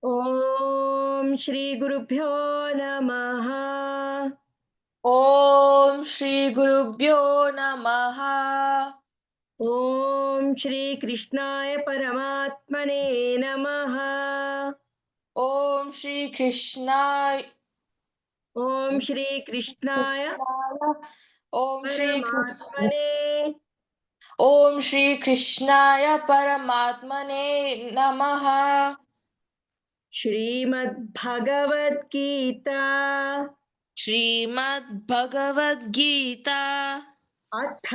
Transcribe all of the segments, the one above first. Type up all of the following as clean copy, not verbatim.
ఓం శ్రీ గురుభ్యో నమః. ఓం శ్రీ గురుభ్యో నమః. ఓం శ్రీ కృష్ణాయ పరమాత్మనే నమః. ఓం శ్రీ కృష్ణాయ ఓం శ్రీ కృష్ణాయ ఓం శ్రీ పరమాత్మనే ఓం శ్రీ కృష్ణాయ పరమాత్మనే నమః. శ్రీమద్భగవద్గీత శ్రీమద్భగవద్గీత అథ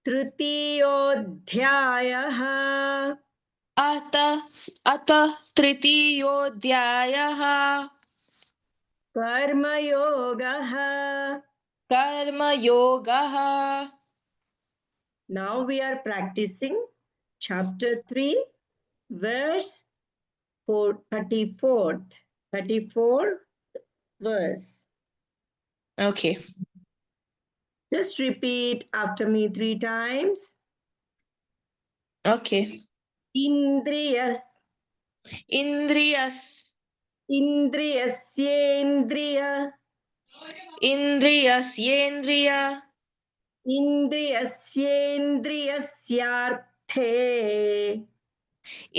తృతీయోऽధ్యాయः. అత అత తృతీయోऽధ్యాయः. కర్మయోగः. కర్మయోగः. Now we are practicing chapter 3, verse 34th verse. Okay. Just repeat after me 3 times. Okay. Indriyas, ఇంద్రియస్ indriyasyendriya, ఇంద్రియస్యేంద్రియ indriyasyendriyasyarthe,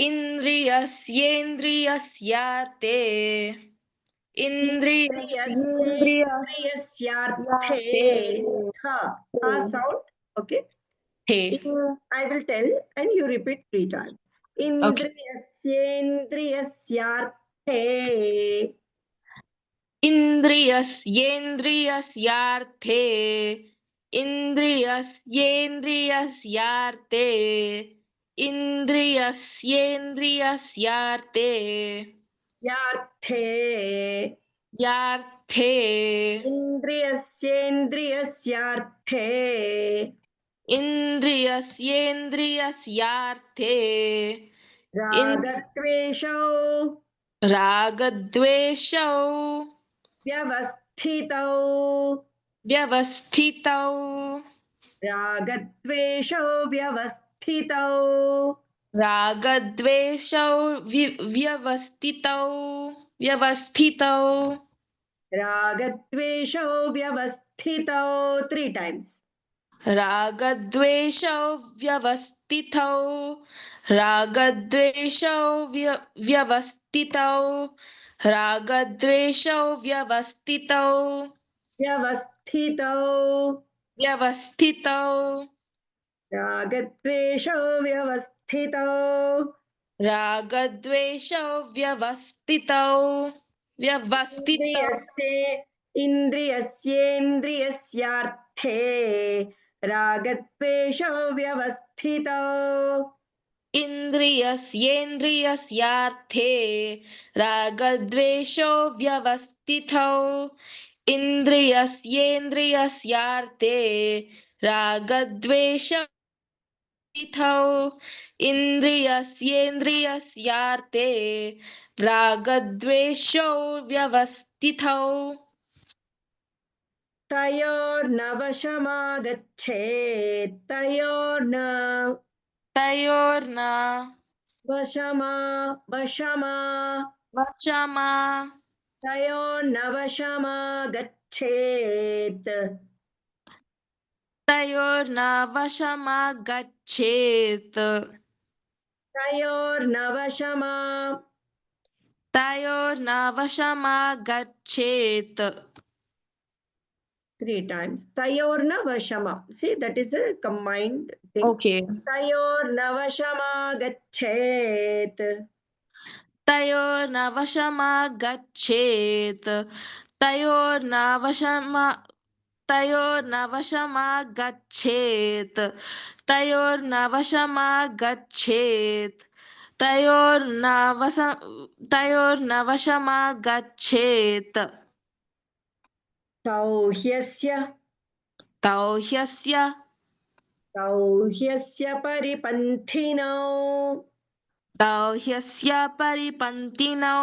ఇంద్రియస్యేంద్రియస్యాతే indriyasyendriyasyarthe. Ha sound. Okay. I will tell and you repeat 3 times. Indriyasyendriyasyarthe. ఇంద్రియస్యేంద్రియస్యార్థే ఇంద్రియస్యేంద్రియస్యార్థే ఇంద్రియస్యేంద్రియస్యార్థే Yarthe. యార్థే Indriyasyendriyasyarthe. ఇంద్రియస్యేంద్రియస్యార్థే Ragatveshau. రాగద్వేషౌ Vyavasthitau. వ్యవస్థితౌ Ragatveshau vyavasthitau. రాగద్వేషౌ వ్యవస్థితౌ వ్యవస్థితౌ Ragatveshau vyavasthitau. 3 times. రాగద్వేషౌ వ్యవస్థితౌ రాగద్వేషౌ వ్యవస్థితౌ రాగద్వేషౌ వ్యవస్థితౌ Vyavasthitau. వ్యవస్థితౌ Ragatveshau vyavasthitau. రాగద్వేషౌ వ్యవస్థితౌ వ్యవస్థితౌ ఇంద్రియస్యేంద్రియస్యార్థే రాగద్వేషౌ వ్యవస్థితౌ. ఇంద్రియస్యేంద్రియస్యార్థే రాగద్వేషౌ వ్యవస్థితౌ ఇంద్రియస్యేంద్రియస్యార్థే రాగద్వేషౌ ఇంద్రియస్యేంద్రియస్యార్థే రాగద్వేషౌ వ్యవస్థితౌ తయోర్నవశమాగచ్చేత్. తయోర్న వశమా వశమా తయోర్నవశమాగచ్చేత్. తయోర్న వశమాగచ్చేత్ తయోర్న వశమాగచ్చేత్ 3 times. Tayorna vashama. See, that is a combined thing. Okay. Tayorna vashama gachet. తయోర్న వశమాగచ్చేత్ తయోర్న వశమాగచ్చేత్ తయోర్న వశమాగచ్చేత్ తయోర్న వశమాగచ్చేత్ తౌహ్యస్య పరిపంథినౌ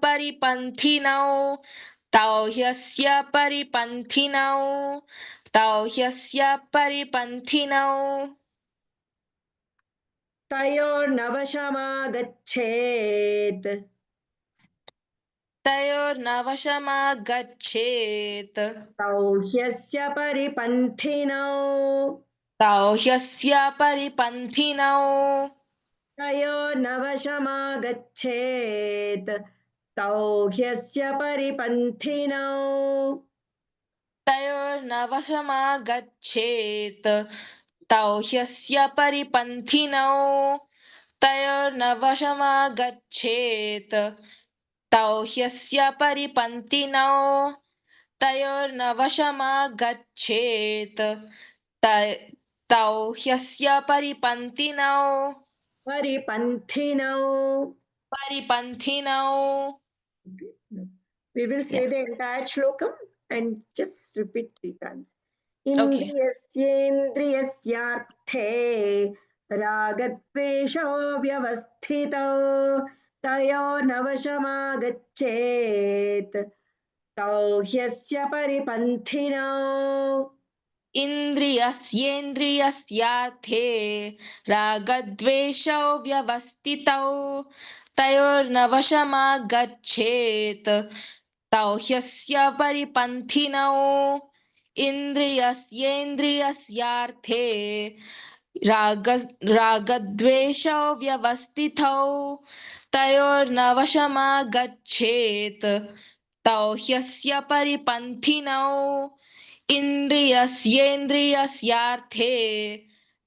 పరిపంథినౌ తౌహ్యస్య పరిపంథినౌ तौ ह्यस्य परिपन्थिनौ तयोर्नवशमागच्छेत् तयोर्नवशमागच्छेत् तौ ह्यस्य परिपन्थिनौ तौ ह्यस्य परिपन्थिनौ तयोर्नवशमागच्छेत् तौ ह्यस्य परिपन्थिनौ तयोर्नवशमागच्छेत् तौ ह्यस्य परिपन्थिनौ तयोर्नवशमागच्छेत् तौ ह्यस्य परिपन्थिनौ तयोर्नवशमागच्छेत् तौ ह्यस्य परिपन्थिनौ परिपन्थिनौ. परिपन्थिनौ. We will say Yeah. the entire shlokam and just repeat 3 times. Okay. इन्द्रियस्येन्द्रियस्यार्थे रागद्वेषो व्यवस्थितौ तयोर्नवशमागच्छेत् तौ ह्यस्य परिपन्थिनौ इन्द्रियस्येन्द्रियस्यार्थे रागद्वेषौ व्यवस्थितौ तयोर्नवशमागच्छेत् तौ ह्यस्य परिपन्थिनौ इन्द्रियस्येन्द्रियस्यार्थे रागद्वेषौ व्यवस्थितौ तयोर्नवशमागच्छेत् तौ ह्यस्य परिपन्थिनौ इन्द्रियस्येन्द्रियस्यार्थे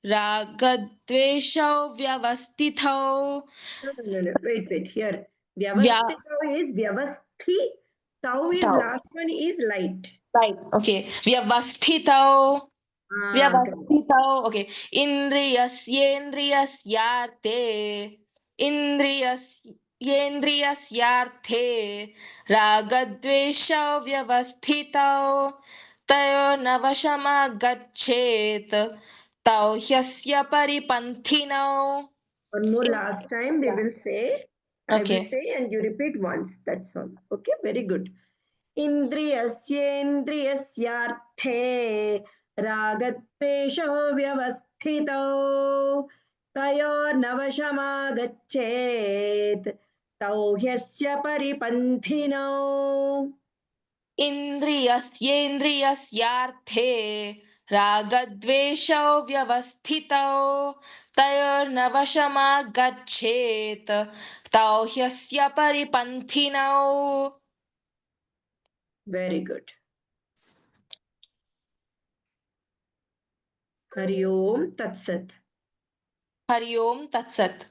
रागद्वेषौ व्यवस्थितौ No. Wait. Here. Y Vyavasthitau is Vyavasthi. Tau is तौ last one is light. right okay व्यवस्थितौ Correct. व्यवस्थितौ okay इन्द्रियस्येन्द्रियस्यार्थे इन्द्रियस्येन्द्रियस्यार्थे रागद्वेषौ व्यवस्थितौ तयोर्नवशमागच्छेत् तौ ह्यस्य परिपन्थिनौ. One more last time we will say. I will Okay. say and you repeat once. That's all. Okay. Very good. इन्द्रियस्येन्द्रियस्यार्थे रागद्वेषो व्यवस्थितौ तयोर्नवशमागच्छेत् तौ ह्यस्य परिपन्थिनौ इन्द्रियस्येन्द्रियस्यार्थे रागद्वेषौ व्यवस्थितौ तयोर्नवशमागच्छेत् तौ ह्यस्य परिपन्थिनौ. Very good. हरि ओम तत्सत्. हरि ओम तत्सत्.